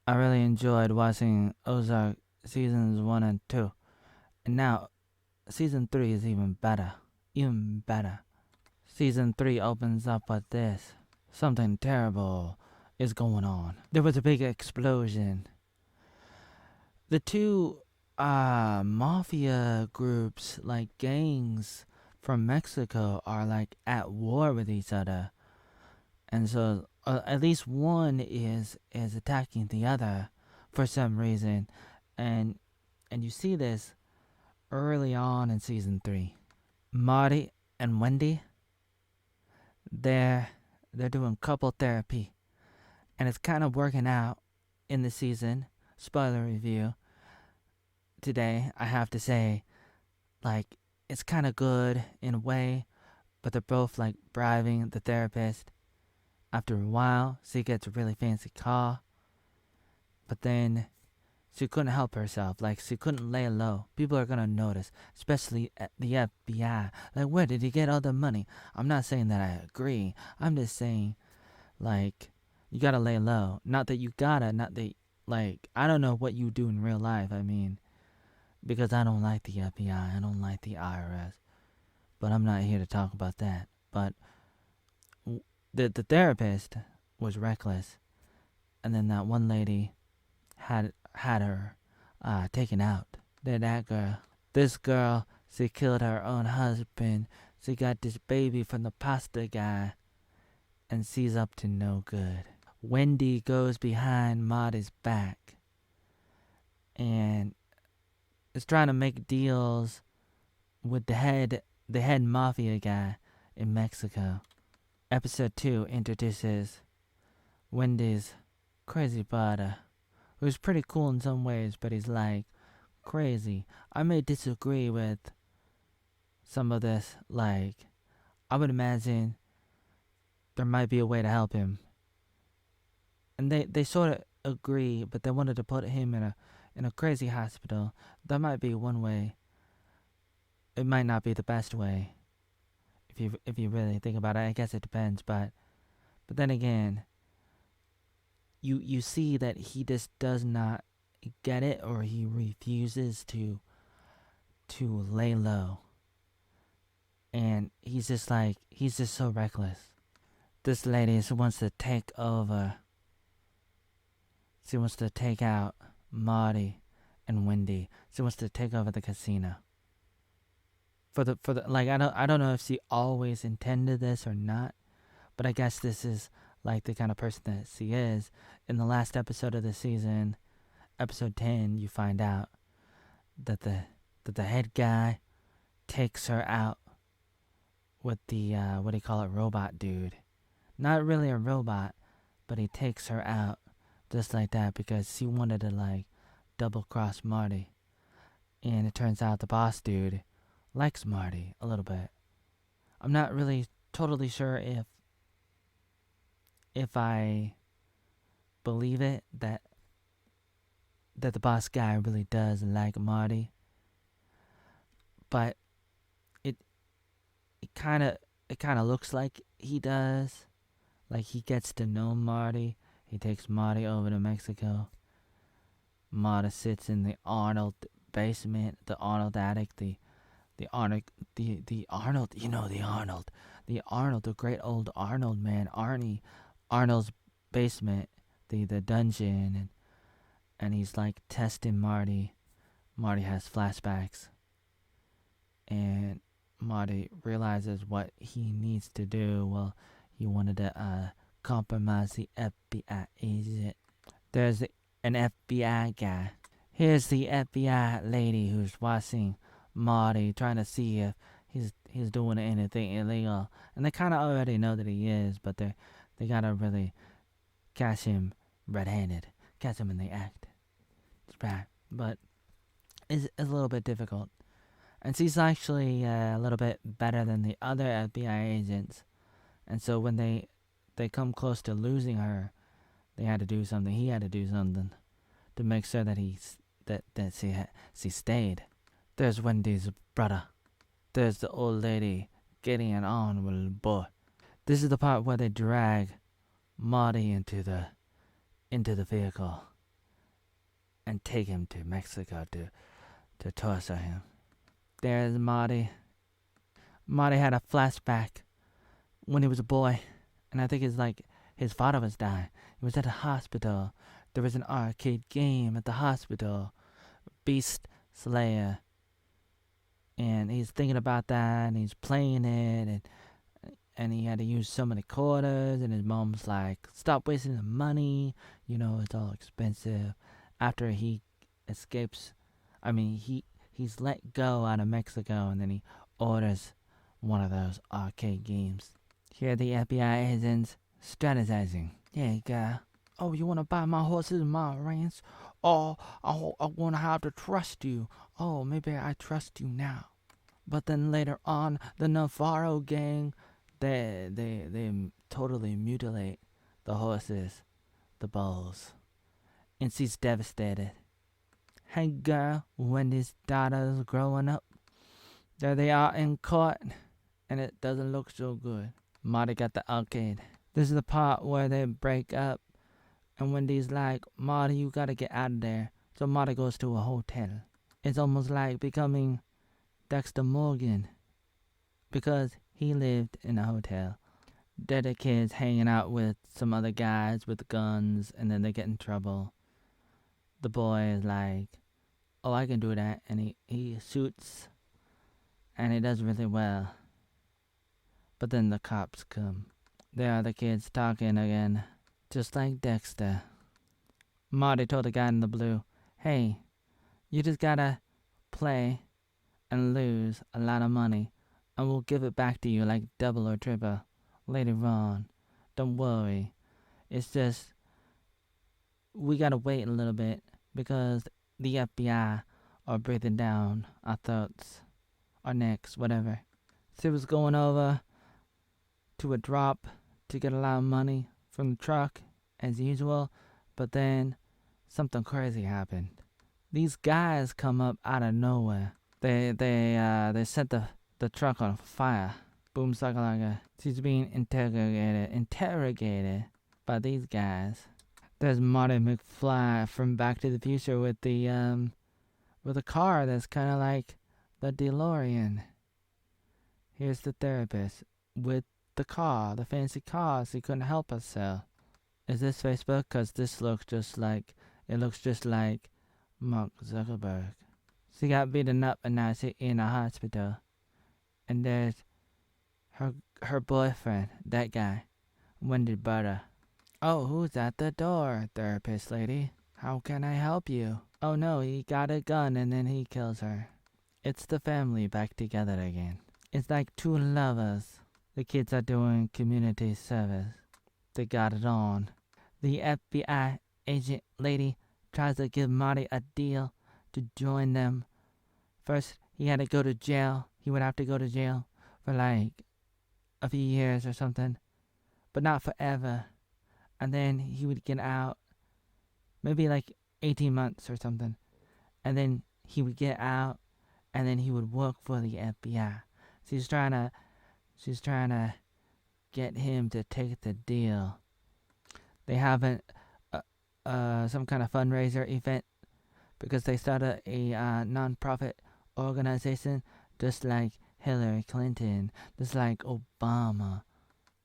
I really enjoyed watching Ozark seasons 1 and 2. And now season 3 is even better. Even better. Season 3 opens up with this. Something terrible is going on. There was a big explosion. The two mafia groups, like gangs from Mexico, are like at war with each other. And so at least one is attacking the other for some reason. And you see this early on in season 3. Marty and Wendy, they're doing couple therapy, and it's kind of working out in the season. Spoiler review today, I have to say, like, it's kind of good in a way, but they're both like bribing the therapist. After a while, she gets a really fancy car, but then she couldn't help herself. Like, she couldn't lay low. People are gonna notice, especially at the FBI. Like, where did he get all the money? I'm not saying that I agree. I'm just saying, like, you gotta lay low. Not that you gotta, not that, like, I don't know what you do in real life. I mean, because I don't like the FBI. I don't like the IRS. But I'm not here to talk about that. But the therapist was reckless. And then that one lady had her taken out. Then that girl, this girl, she killed her own husband. She got this baby from the pasta guy, and she's up to no good. Wendy goes behind Marty's back and is trying to make deals with the head mafia guy in Mexico. Episode 2 introduces Wendy's crazy brother, who's pretty cool in some ways, but he's like crazy. I may disagree with some of this. Like, I would imagine there might be a way to help him. And they sort of agree, but they wanted to put him in a crazy hospital. That might be one way. It might not be the best way. If you really think about it, I guess it depends, but then again, you see that he just does not get it, or he refuses to lay low. And he's just so reckless. This lady wants to take over. She wants to take out Marty and Wendy. She wants to take over the casino. For the like, I don't know if she always intended this or not, but I guess this is like the kind of person that she is. In the last episode of the season, episode 10, you find out that the head guy takes her out with the what do you call it, robot dude. Not really a robot, but he takes her out just like that because she wanted to like double cross Marty. And it turns out the boss dude likes Marty a little bit. I'm not really totally sure if I believe it that the boss guy really does like Marty, but it kind of looks like he does. Like, he gets to know Marty. He takes Marty over to Mexico. Marty sits in the Arnold basement, the Arnold Attic, the Arnold, you know, the Arnold, the great old Arnold man, Arnold's basement, the dungeon, and he's like testing Marty. Marty has flashbacks, and Marty realizes what he needs to do. Well, he wanted to compromise the FBI agent. There's an FBI guy. Here's the FBI lady who's watching Marty, trying to see if he's doing anything illegal. And they kind of already know that he is, but they gotta really catch him red-handed, catch him in the act. It's bad, but it's a little bit difficult. And she's actually a little bit better than the other FBI agents. And so when they come close to losing her, they had to do something. He had to do something to make sure that she stayed. There's Wendy's brother. There's the old lady getting it on with the boy. This is the part where they drag Marty into the vehicle. and take him to Mexico to torture him. There's Marty. Marty had a flashback when he was a boy, and I think it's like his father was dying. He was at a hospital. There was an arcade game at the hospital, Beast Slayer, and he's thinking about that, and he's playing it, and he had to use so many quarters, and his mom's like, "Stop wasting the money. You know it's all expensive." After he escapes, he's let go out of Mexico, and then he orders one of those arcade games. Here the FBI agents strategizing. "Hey, guy. Oh, you want to buy my horses and my ranch? Oh, I want to have to trust you. Oh, maybe I trust you now." But then later on, the Navarro gang, they totally mutilate the horses, the bulls, and she's devastated. Hey, girl, Wendy's daughter's growing up. There they are in court, and it doesn't look so good. Marty got the arcade. This is the part where they break up, and Wendy's like, "Marty, you gotta get out of there." So Marty goes to a hotel. It's almost like becoming Dexter Morgan, because he lived in a hotel. They're the kids hanging out with some other guys with guns, and then they get in trouble. The boy is like, "Oh, I can do that," and he shoots, and he does really well. But then the cops come. There are the kids talking again, just like Dexter. Marty told the guy in the blue, "Hey, you just gotta play and lose a lot of money, and we'll give it back to you like double or triple later on. Don't worry. It's just we gotta wait a little bit because the FBI are breathing down our throats, our necks, whatever." So he was going over to a drop to get a lot of money from the truck as usual, but then something crazy happened. These guys come up out of nowhere. They set the truck on fire. Boom sakalaka. She's being interrogated by these guys. There's Marty McFly from Back to the Future with a car that's kind of like the DeLorean. Here's the therapist with the car, the fancy car, so he couldn't help herself. Is this Facebook? Cause this looks just like Mark Zuckerberg. She got beaten up and now she's in a hospital. And there's her boyfriend, that guy, Wendy Butter. "Oh, who's at the door, therapist lady? How can I help you?" "Oh no, he got a gun and then he kills her." It's the family back together again. It's like two lovers. The kids are doing community service. They got it on. The FBI agent lady tries to give Marty a deal to join them. First, he had to go to jail. He would have to go to jail for like a few years or something, but not forever. And then he would get out, maybe like 18 months or something. And then he would get out, and then he would work for the FBI. She's trying to get him to take the deal. They have some kind of fundraiser event because they started a non-profit organization just like Hillary Clinton, just like Obama.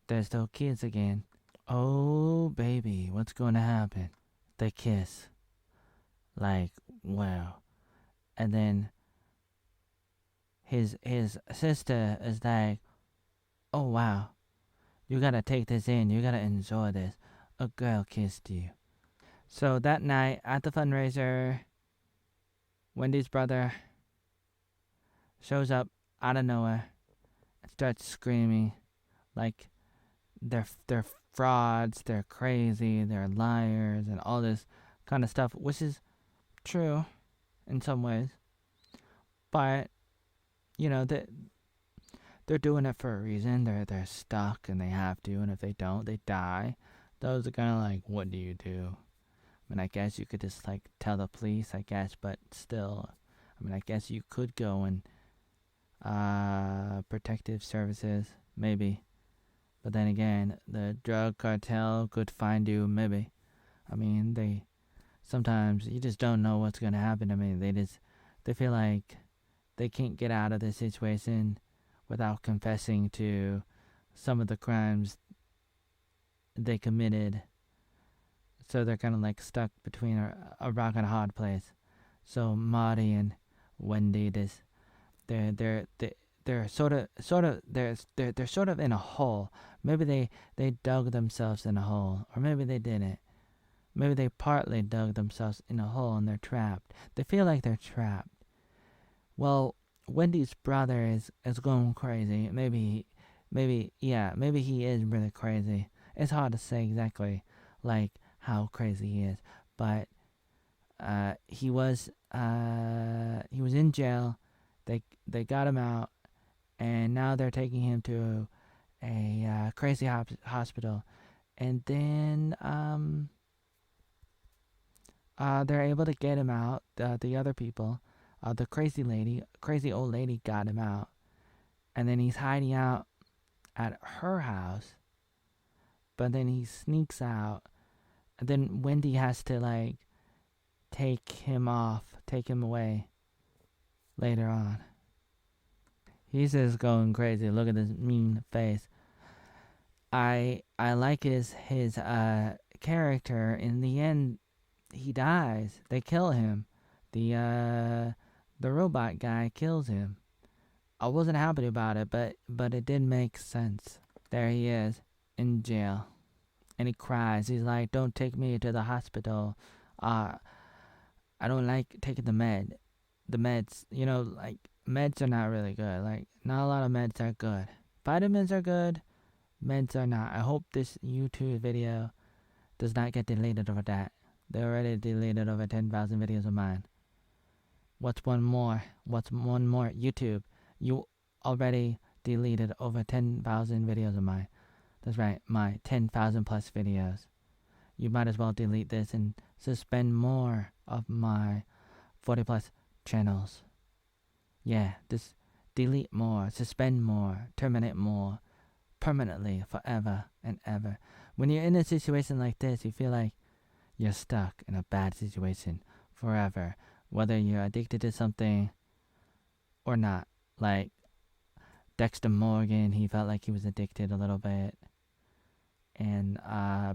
There's those kids again. Oh, baby, what's going to happen? They kiss. Like, wow. And then his sister is like, "Oh, wow. You gotta take this in. You gotta enjoy this. A girl kissed you." So that night at the fundraiser, Wendy's brother shows up out of nowhere and starts screaming like they're frauds, they're crazy, they're liars, and all this kind of stuff, which is true in some ways. But you know they're doing it for a reason. They're stuck and they have to, and if they don't, they die. Those are kind of like, what do you do? I mean, I guess you could just like tell the police, I guess, but still, I mean, I guess you could go and protective services, maybe. But then again, the drug cartel could find you, maybe. I mean, sometimes you just don't know what's gonna happen. I mean, they feel like they can't get out of this situation without confessing to some of the crimes they committed. So they're kind of like stuck between a rock and a hard place. So Marty and Wendy, they're sort of they're sort of in a hole. Maybe they dug themselves in a hole, or maybe they didn't. Maybe they partly dug themselves in a hole and they're trapped. They feel like they're trapped. Well, Wendy's brother is going crazy. Maybe he is really crazy. It's hard to say exactly like how crazy he is, but he was in jail. They got him out, and now they're taking him to a crazy hospital, and then they're able to get him out. The other people, the crazy old lady, got him out, and then he's hiding out at her house. But then he sneaks out, and then Wendy has to like take him away later on. He's just going crazy. Look at this mean face. I like his character. In the end, he dies. They kill him. The robot guy kills him. I wasn't happy about it, but it did make sense. There he is in jail, and he cries. He's like, "Don't take me to the hospital. I don't like taking the meds. You know, like meds are not really good. Like not a lot of meds are good. Vitamins are good. Meds are not. I hope this YouTube video does not get deleted over that. They already deleted over 10,000 videos of mine. What's one more? YouTube, you already deleted over 10,000 videos of mine. That's right, my 10,000 plus videos. You might as well delete this and suspend more of my 40 plus channels. Yeah, just delete more, suspend more, terminate more, permanently, forever and ever. When you're in a situation like this, you feel like you're stuck in a bad situation forever, whether you're addicted to something or not. Like Dexter Morgan, he felt like he was addicted a little bit. And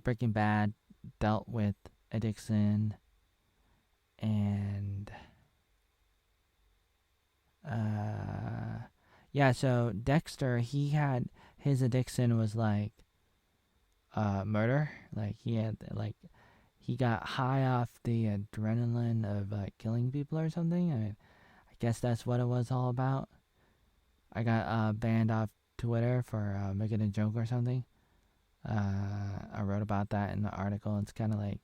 Breaking Bad dealt with addiction. And yeah, so Dexter, his addiction was like murder. Like he got high off the adrenaline of killing people or something. I mean, I guess that's what it was all about. I got banned off Twitter for making a joke or something. I wrote about that in the article. It's kind of like,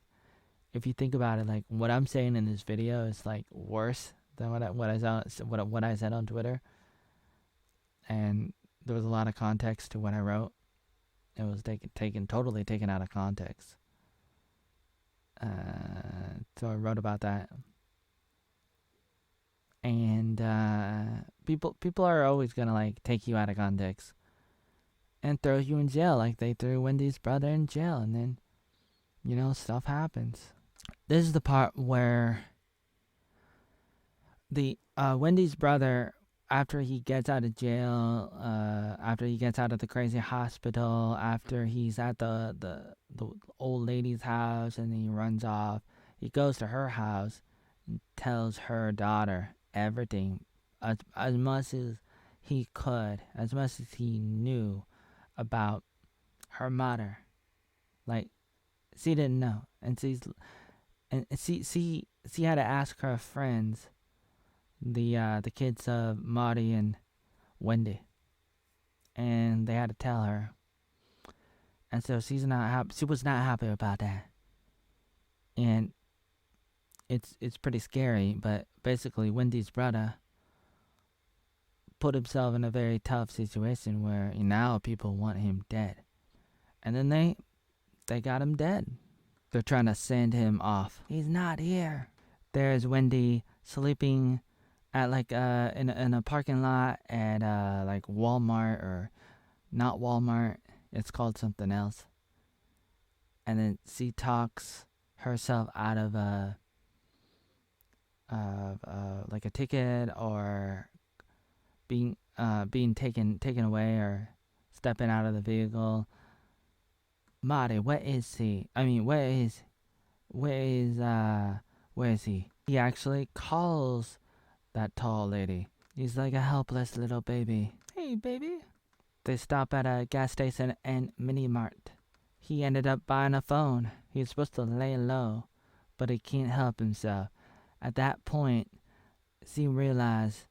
if you think about it, like what I'm saying in this video is like worse than what I said on Twitter. And there was a lot of context to what I wrote. It was totally taken out of context. So I wrote about that. And people are always gonna like take you out of context and throw you in jail, like they threw Wendy's brother in jail, and then stuff happens. This is the part where the Wendy's brother, after he gets out of jail, after he gets out of the crazy hospital, after he's at the old lady's house and he runs off, he goes to her house and tells her daughter everything, as much as he could, as much as he knew about her mother. Like, she didn't know, and she had to ask her friends, the kids of Marty and Wendy, and they had to tell her, and so she was not happy about that, and it's pretty scary. But basically, Wendy's brother put himself in a very tough situation where now people want him dead, and then they got him dead. They're trying to send him off. He's not here. There's Wendy sleeping at like in a parking lot at like Walmart, or not Walmart. It's called something else. And then she talks herself out of like a ticket or being taken away or stepping out of the vehicle. Marty, where is he? I mean, where is he? He actually calls that tall lady. He's like a helpless little baby. Hey, baby. They stop at a gas station and mini mart. He ended up buying a phone. He's supposed to lay low, but he can't help himself. At that point, she realized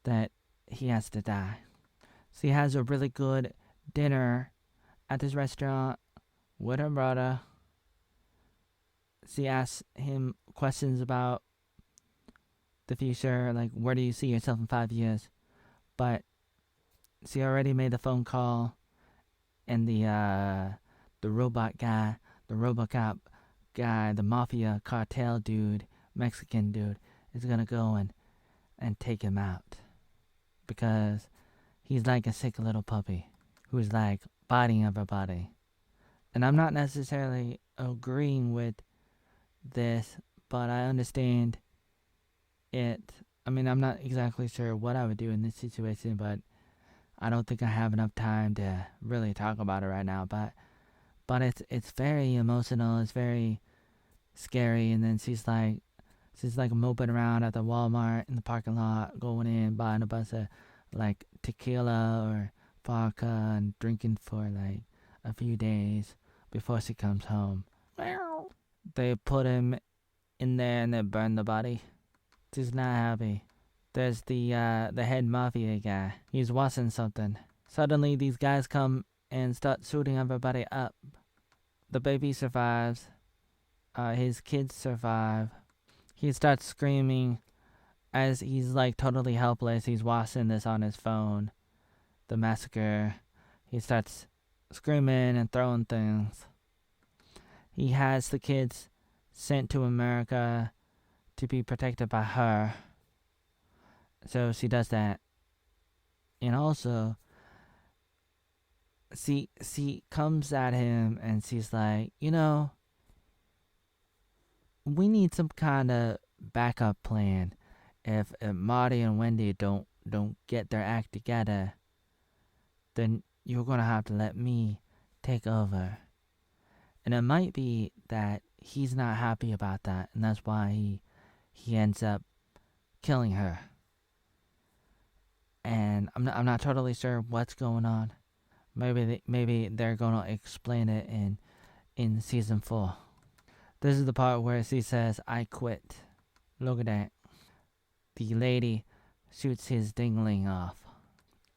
that he has to die. She has a really good dinner at this restaurant with her brother. She asks him questions about the future, like where do you see yourself in 5 years? But she already made the phone call, and the robot guy, the RoboCop guy, the mafia cartel dude, Mexican dude, is gonna go and take him out because he's like a sick little puppy who's like biting everybody. And I'm not necessarily agreeing with this, but I understand it. I mean, I'm not exactly sure what I would do in this situation, but I don't think I have enough time to really talk about it right now. But it's very emotional. It's very scary. And then she's like moping around at the Walmart in the parking lot, going in, buying a bunch of like tequila or vodka and drinking for like a few days before she comes home. They put him in there and they burn the body. She's not happy. There's the head mafia guy. He's watching something. Suddenly these guys come and start shooting everybody up. The baby survives. His kids survive. He starts screaming as he's like totally helpless. He's watching this on his phone. The massacre. He starts screaming and throwing things. He has the kids sent to America to be protected by her. So she does that. And also, she comes at him and she's like, we need some kind of backup plan. If Marty and Wendy don't get their act together, then you're gonna have to let me take over. And it might be that he's not happy about that, and that's why he ends up killing her. And I'm not totally sure what's going on. Maybe they're gonna explain it in season 4. This is the part where she says, "I quit." Look at that. The lady shoots his dingling off.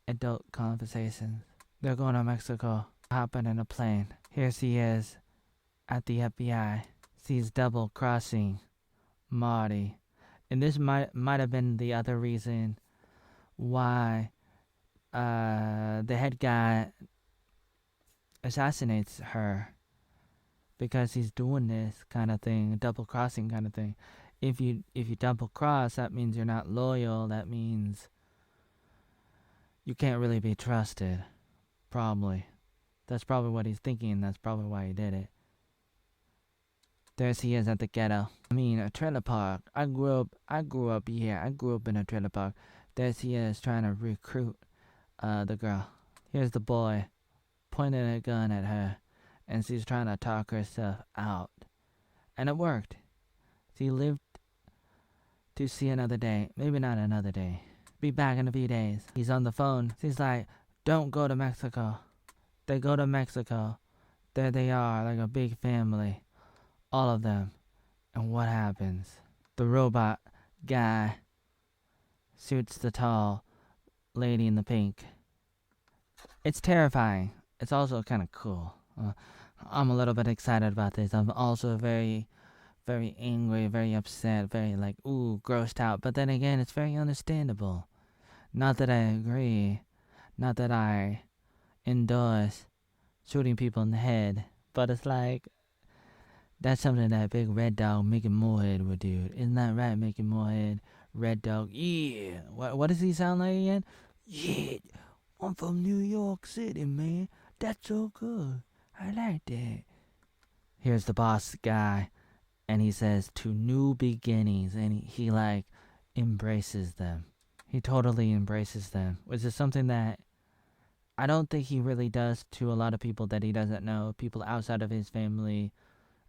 Adult conversations. They're going to Mexico. Hopping in a plane. Here she is at the FBI. She's double crossing Marty. And this might have been the other reason why the head guy assassinates her, because he's doing this kind of thing, double crossing kind of thing. If you double cross, that means you're not loyal. That means you can't really be trusted. Probably. That's probably what he's thinking. That's probably why he did it. There she is at the ghetto. I mean, a trailer park. I grew up here. I grew up in a trailer park. There she is trying to recruit the girl. Here's the boy pointing a gun at her, and she's trying to talk herself out. And it worked. She lived to see another day. Maybe not another day. Be back in a few days. He's on the phone. She's like, don't go to Mexico. They go to Mexico. There they are, like a big family. All of them. And what happens? The robot guy shoots the tall lady in the pink. It's terrifying. It's also kind of cool. I'm a little bit excited about this. I'm also very, very angry, very upset, very like, ooh, grossed out. But then again, it's very understandable. Not that I agree. Not that I endorse shooting people in the head. But it's like, that's something that big red dog Mickey Moorhead would do. Isn't that right, Mickey Moorhead? Red dog, yeah. What does he sound like again? Yeah, I'm from New York City, man. That's so good. I like that. Here's the boss guy, and he says to new beginnings, and he like embraces them. He totally embraces them, which is something that I don't think he really does to a lot of people that he doesn't know, people outside of his family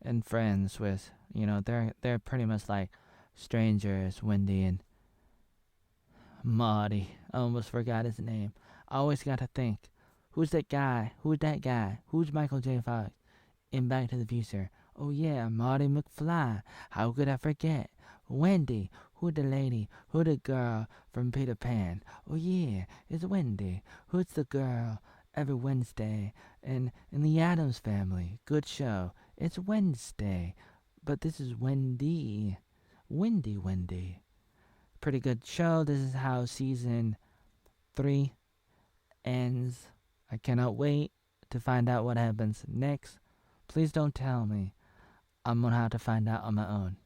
and friends with. They're pretty much like strangers, Wendy and Marty. I almost forgot his name. I always gotta think, who's that guy? Who's that guy? Who's Michael J. Fox in Back to the Future? Oh yeah, Marty McFly. How could I forget? Wendy. Who the lady? Who the girl from Peter Pan? Oh yeah, it's Wendy. Who's the girl every Wednesday in the Addams Family? Good show. It's Wednesday, but this is Wendy. Wendy. Pretty good show. This is how season 3 ends. I cannot wait to find out what happens next. Please don't tell me. I'm gonna have to find out on my own.